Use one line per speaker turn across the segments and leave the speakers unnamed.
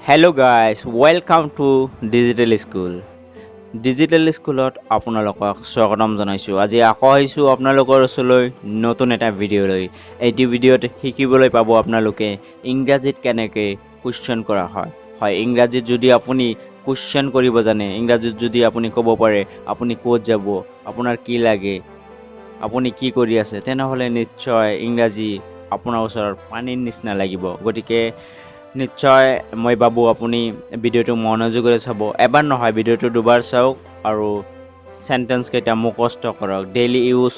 Hello guys, welcome to Digital School. Digital Schoolত আপোনালোকক স্বাগতম জনাইছো। আজি আকৌ আহিছো আপোনালোকৰ ওচৰলৈ নতুন এটা ভিডিঅ' লৈ। এই ভিডিঅ'ত শিকিবলৈ পাব আপোনালোকে ইংৰাজীত কেনেকৈ কোৱেশ্চন কৰা হয়। হয়, ইংৰাজীত যদি আপুনি কোৱেশ্চন কৰিব জানে, ইংৰাজীত যদি আপুনি ক'ব পাৰে আপুনি ক'ত যাব, আপোনাৰ কি লাগে, আপুনি কি কৰি আছে, তেনেহ'লে নিশ্চয় ইংৰাজী আপোনাৰ ওচৰত পানীৰ নিচিনা লাগিব। গতিকে নিশ্চয় মই ভাবোঁ আপুনি ভিডিঅ'টো মনোযোগেৰে চাব। এবাৰ নহয়, ভিডিঅ'টো দুবাৰ চাওক আৰু চেণ্টেন্স কেইটা মুখস্থ কৰক। ডেইলি ইউজ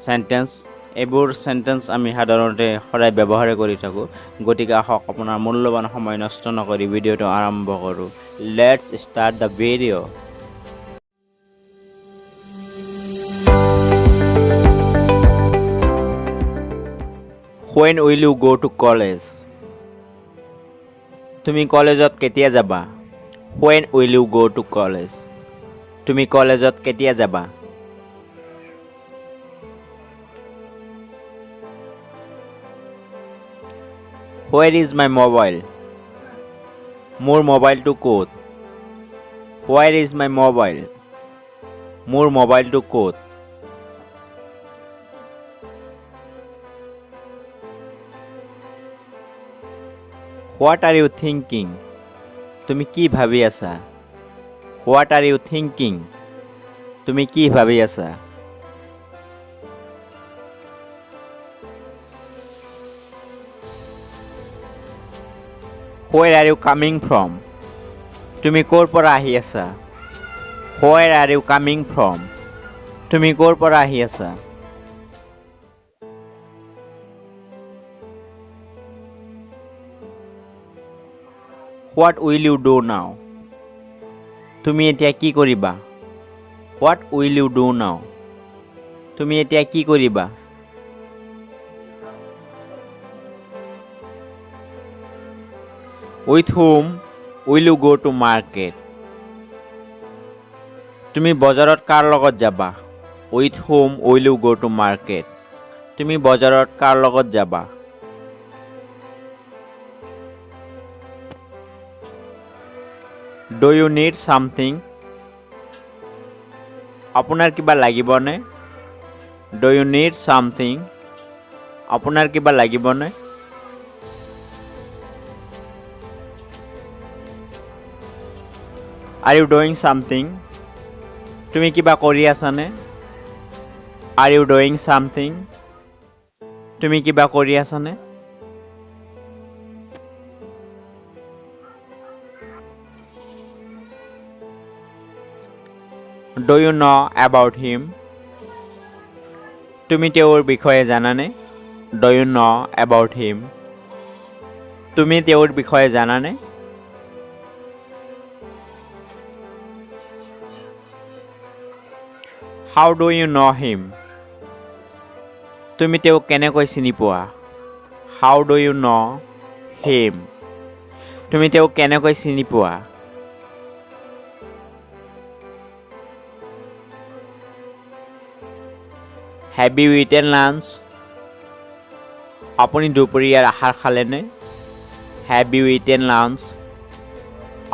চেণ্টেন্স, এইবোৰ চেণ্টেন্স আমি সাধাৰণতে সদায় ব্যৱহাৰ কৰি থাকোঁ। গতিকে আহক আপোনাৰ মূল্যৱান সময় নষ্ট নকৰি ভিডিঅ'টো আৰম্ভ কৰোঁ। Let's start the video'. When will you go to college? তুমি কলেজত কেতিয়া যাবা? When will you go to college? তুমি কলেজত কেতিয়া যাবা? Where is my mobile? মোৰ মোবাইলটো ক'ত? Where is my mobile? মোৰ মোবাইলটো ক'ত? What are you thinking? তুমি কি ভাবি আছা? What are you thinking? তুমি কি ভাবি আছা? Where are you coming from? তুমি ক'ৰ পৰা আহি আছা? Where are you coming from? তুমি ক'ৰ পৰা আহি আছা? What will you do now? তুমি এতিয়া কি কৰিবা? What will you do now? তুমি এতিয়া কি কৰিবা? With whom will you go to market? তুমি বজাৰত কাৰ লগত যাবা? With whom will you go to market? তুমি বজাৰত কাৰ লগত যাবা? Do you need something? আপোনাৰ কিবা লাগিবনে? Do you need something? আপোনাৰ কিবা লাগিবনে? Are you doing something? তুমি কিবা কৰি আছানে? Are you doing something? তুমি কিবা কৰি আছানে? Do you know about him? তুমি তেওঁৰ বিষয়ে জানানে? Do you know about him? তুমি তেওঁৰ বিষয়ে জানানে? How do you know him? তুমি তেওঁক কেনেকৈ চিনি পোৱা? How do you know him? তুমি তেওঁক কেনেকৈ চিনি পোৱা? Have you eaten lunch? আপুনি দুপৰীয়াৰ আহাৰ খালেনে? Have you eaten lunch?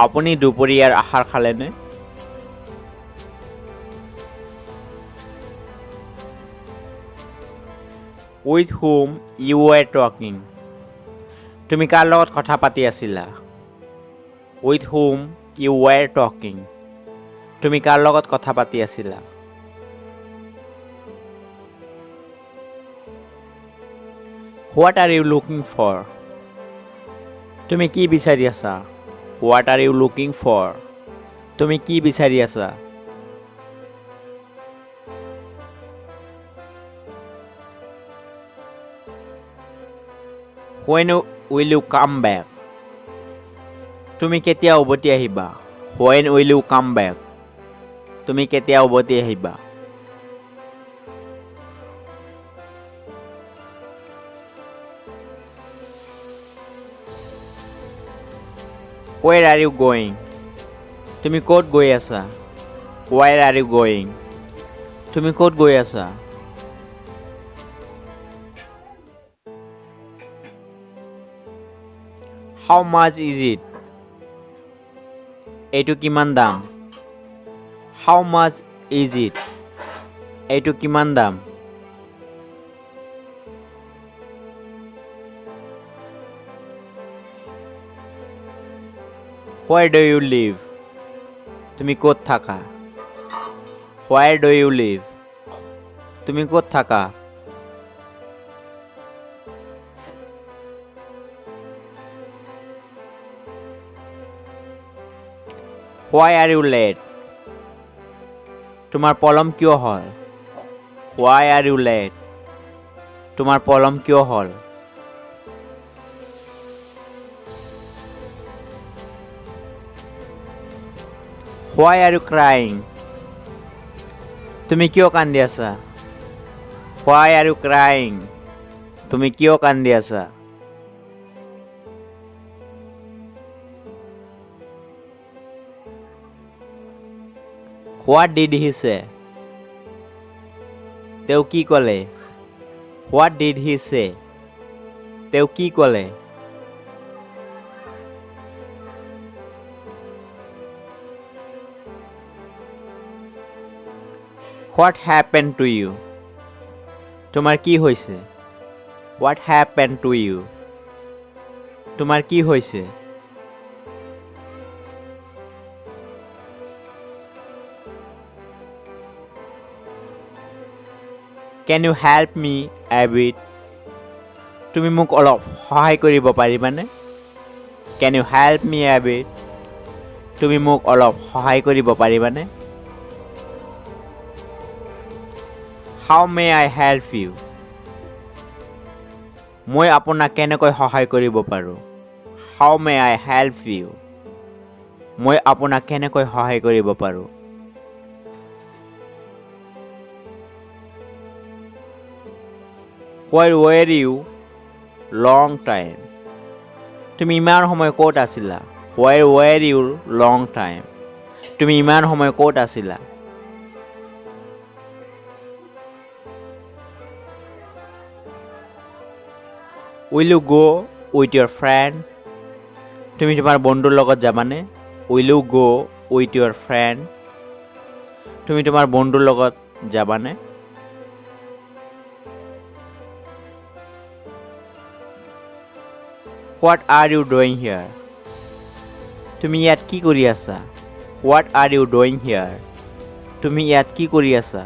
আপুনি দুপৰীয়াৰ আহাৰ খালেনে? With whom you were talking? তুমি কাৰ লগত কথা পাতি আছিলা? With whom you were talking? তুমি কাৰ লগত কথা পাতি আছিলা? What are you looking for? তুমি কি বিচাৰি আছা? What are you looking for? তুমি কি বিচাৰি আছা? When will you come back? তুমি কেতিয়া উভতি আহিবা? When will you come back? তুমি কেতিয়া উভতি আহিবা? Where are you going? তুমি ক'ত গৈ আছা? Where are you going? তুমি ক'ত গৈ আছা? How much is it? এইটো কিমান দাম? How much is it? এইটো কিমান দাম? Where do you live? তুমি ক'ত থাকা? Where do you live? তুমি ক'ত থাকা? Why are you late? তোমাৰ পলম কিয় হ'ল? Why are you late? তোমাৰ পলম কিয় হ'ল? Why are you crying? তুমি কিয় কান্দি আছা? Why are you crying? তুমি কিয় কান্দি আছা? What did he say? তেওঁ কি ক'লে? What did he say? তেওঁ কি ক'লে? What happened to you? তোমাৰ কি হৈছে? What happened to you? তোমাৰ কি হৈছে? Can you help me a bit? তুমি মোক অলপ সহায় কৰিব পাৰিবানে? Can you help me a bit? তুমি মোক অলপ সহায় কৰিব পাৰিবানে? How may I help you? মই আপোনাক কেনেকৈ সহায় কৰিব পাৰোঁ? How may I help you? মই আপোনাক কেনেকৈ সহায় কৰিব পাৰোঁ? Where were you? Long time. তুমি ইমান সময় ক'ত আছিলা? Where were you? Long time. তুমি ইমান সময় ক'ত আছিলা? Will you go with your friend? তুমি তোমাৰ বন্ধুৰ লগত যাবানে? Will you go with your friend? তুমি তোমাৰ বন্ধুৰ লগত যাবানে? What are you doing here? তুমি ইয়াত কি কৰি আছা? What are you doing here? তুমি ইয়াত কি কৰি আছা?